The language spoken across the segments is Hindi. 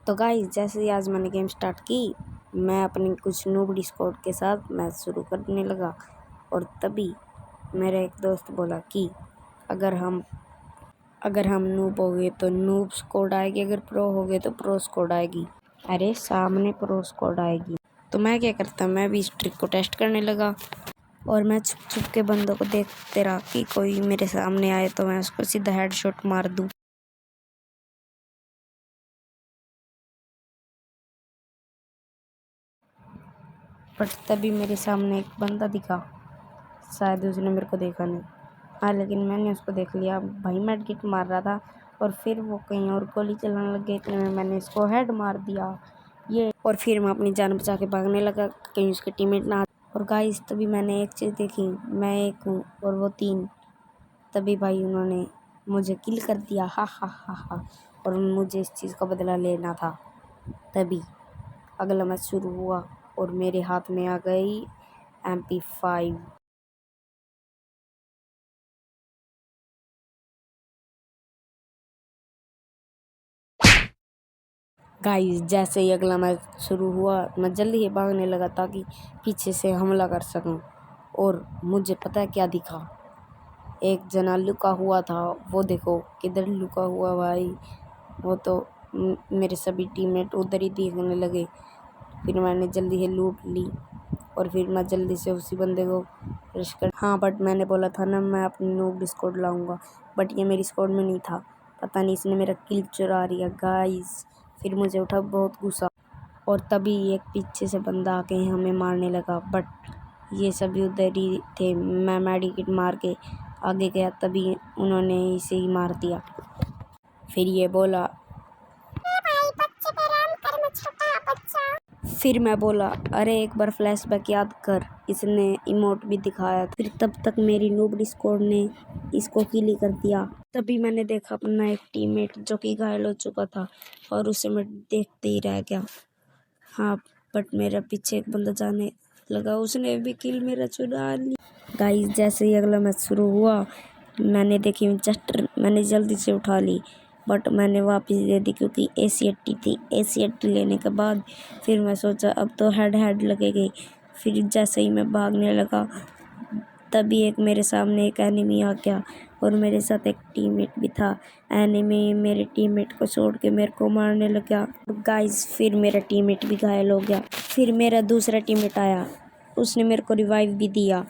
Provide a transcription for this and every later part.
तो गाइस जैसे ही आज मैंने गेम स्टार्ट की, मैं अपनी कुछ नूब डिस्कॉर्ड के साथ मैच शुरू करने लगा। और तभी मेरा एक दोस्त बोला कि अगर हम नूब हो गए तो नूब स्क्वाड आएगी, अगर प्रो हो गए तो प्रो स्क्वाड आएगी। अरे सामने प्रो स्क्वाड आएगी। तो मैं क्या करता, मैं भी इस ट्रिक को टेस्ट करने लगा और मैं छुप छुप के बंदों को देखते रहा कि कोई मेरे सामने आए तो मैं उसको सीधा हेडशॉट मार दूँ। बट तभी मेरे सामने एक बंदा दिखा, शायद उसने मेरे को देखा नहीं। हाँ, लेकिन मैंने उसको देख लिया। भाई मेडकिट मार रहा था और फिर वो कहीं और गोली चलाने लग गए। इतने में मैंने इसको हेड मार दिया ये, और फिर मैं अपनी जान बचा के भागने लगा कहीं उसके टीममेट ना। और गाइस तभी मैंने एक चीज़ देखी, मैं एक हूँ और वो 3। तभी भाई उन्होंने मुझे किल कर दिया। हा हा हा हा। और मुझे इस चीज़ का बदला लेना था। तभी अगला मैच शुरू हुआ और मेरे हाथ में आ गई MP5। गाइस जैसे ही अगला मैच शुरू हुआ, मैं जल्दी ही भागने लगा ताकि पीछे से हमला कर सकूं। और मुझे पता है क्या दिखा, एक जना लुका हुआ था। वो देखो किधर लुका हुआ भाई। वो तो मेरे सभी टीममेट उधर ही देखने लगे। फिर मैंने जल्दी ही लूट ली और फिर मैं जल्दी से उसी बंदे को रश कर। हाँ, बट मैंने बोला था ना मैं अपनी नूब डिस्कॉर्ड लाऊंगा, बट ये मेरी स्क्वाड में नहीं था। पता नहीं इसने मेरा किल चुरा लिया गाइस। फिर मुझे उठा बहुत गुस्सा और तभी एक पीछे से बंदा आके हमें मारने लगा, बट ये सभी उधर ही थे। मैं मेडिकेट मार के आगे गया, तभी उन्होंने इसे ही मार दिया। फिर ये बोला, फिर मैं बोला अरे एक बार फ्लैशबैक याद कर, इसने इमोट भी दिखाया था। फिर तब तक मेरी नूब डिस्कॉर्ड ने इसको किल कर दिया। तभी मैंने देखा अपना एक टीममेट जो कि घायल हो चुका था और उसे मैं देखते ही रह गया। हाँ, बट मेरा पीछे एक बंदा जाने लगा, उसने भी किल मेरा चुरा लिया। गाइस जैसे ही अगला मैच शुरू हुआ, मैंने जल्दी से उठा ली, बट मैंने वापस दे दी क्योंकि AC80 थी। AC80 लेने के बाद फिर मैं सोचा अब तो हेड लगेगी। फिर जैसे ही मैं भागने लगा, तभी मेरे सामने एक एनिमी आ गया और मेरे साथ एक टीममेट भी था। एनिमी मेरे टीममेट को छोड़ के मेरे को मारने लगा। गाइस फिर मेरा टीममेट भी घायल हो गया। फिर मेरा दूसरा टीममेट आया, उसने मेरे को रिवाइव भी दिया।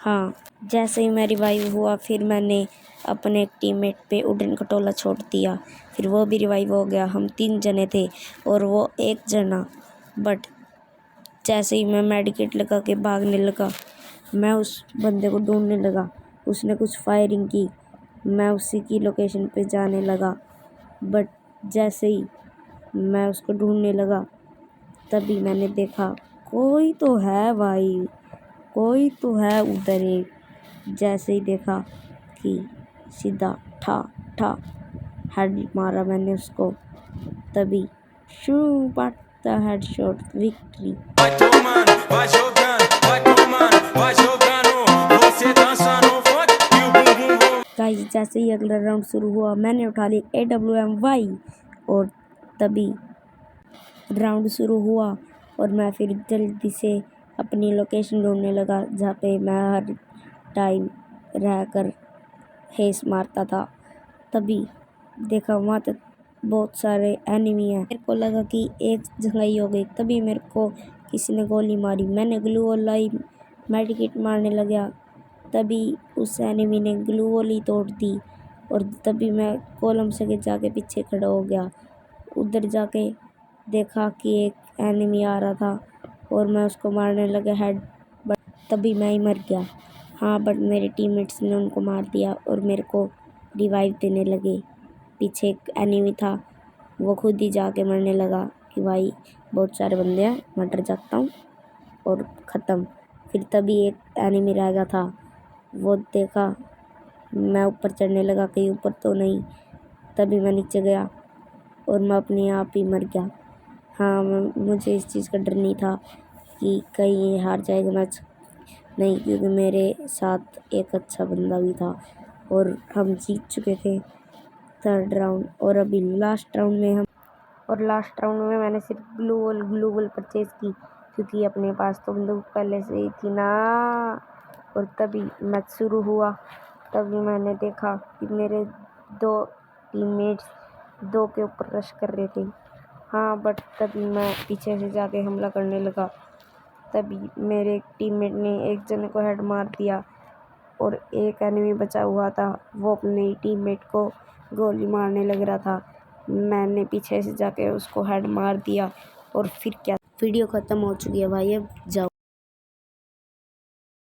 हाँ, जैसे ही मैं रिवाइव हुआ, फिर मैंने अपने टीममेट पे उड़न खटोला छोड़ दिया। फिर वो भी रिवाइव हो गया। हम 3 जने थे और वो 1 जना। बट जैसे ही मैं मेडिकेट लगा के भागने लगा, मैं उस बंदे को ढूंढने लगा। उसने कुछ फायरिंग की, मैं उसी की लोकेशन पे जाने लगा। बट जैसे ही मैं उसको ढूंढने लगा, तभी मैंने देखा कोई तो है भाई, कोई तो है उधर एक। जैसे ही देखा कि सीधा ठा ठा हेड मारा मैंने उसको, तभी शू but the headshot victory. Vai tomando, vai jogando, vai tomando, vai jogando. Você dança no funk e o bumbum bum. Guys जैसे ही अगला राउंड शुरू हुआ, मैंने उठा ली AWM-Y और तभी राउंड शुरू हुआ और मैं फिर जल्दी से अपनी लोकेशन ढूंढने लगा जहाँ पे मैं हर टाइम रहकर हेस मारता था। तभी देखा वहाँ तक बहुत सारे एनिमी हैं। मेरे को लगा कि एक जगह ही हो गई, तभी मेरे को किसी ने गोली मारी। मैंने ग्लू वॉल लाई, मेडिकेट मारने लगा, तभी उस एनिमी ने ग्लू वॉल ही तोड़ दी। और तभी मैं कॉलम से जाके पीछे खड़ा हो गया। उधर जाके देखा कि एक एनिमी आ रहा था और मैं उसको मारने लगा हेड, बट तभी मैं ही मर गया। हाँ, बट मेरे टीममेट्स ने उनको मार दिया और मेरे को रिवाइव देने लगे। पीछे एक एनिमी था, वो खुद ही जाके मरने लगा कि भाई बहुत सारे बंदे हैं, मैं डर जाता हूँ, और ख़त्म। फिर तभी एक एनिमी रह गया था, वो देखा, मैं ऊपर चढ़ने लगा कहीं ऊपर तो नहीं, तभी मैं नीचे गया और मैं अपने आप ही मर गया। हाँ, मुझे इस चीज़ का डर नहीं था कि कहीं ये हार जाएगा मैच, नहीं, क्योंकि मेरे साथ एक अच्छा बंदा भी था और हम जीत चुके थे 3rd राउंड। और अभी लास्ट राउंड में हम और लास्ट राउंड में मैंने सिर्फ ग्लू वॉल परचेज़ की क्योंकि अपने पास तो बंदूक पहले से ही थी ना। और तभी मैच शुरू हुआ। तभी मैंने देखा कि मेरे 2 टीममेट्स 2 के ऊपर रश कर रहे थे। हाँ, बट तभी मैं पीछे से जाके हमला करने लगा। तभी मेरे टीममेट ने एक जने को हेड मार दिया और एक एनिमी बचा हुआ था, वो अपने टीममेट को गोली मारने लग रहा था। मैंने पीछे से जाके उसको हेड मार दिया और फिर क्या, वीडियो ख़त्म हो चुकी है भाई, अब जाओ।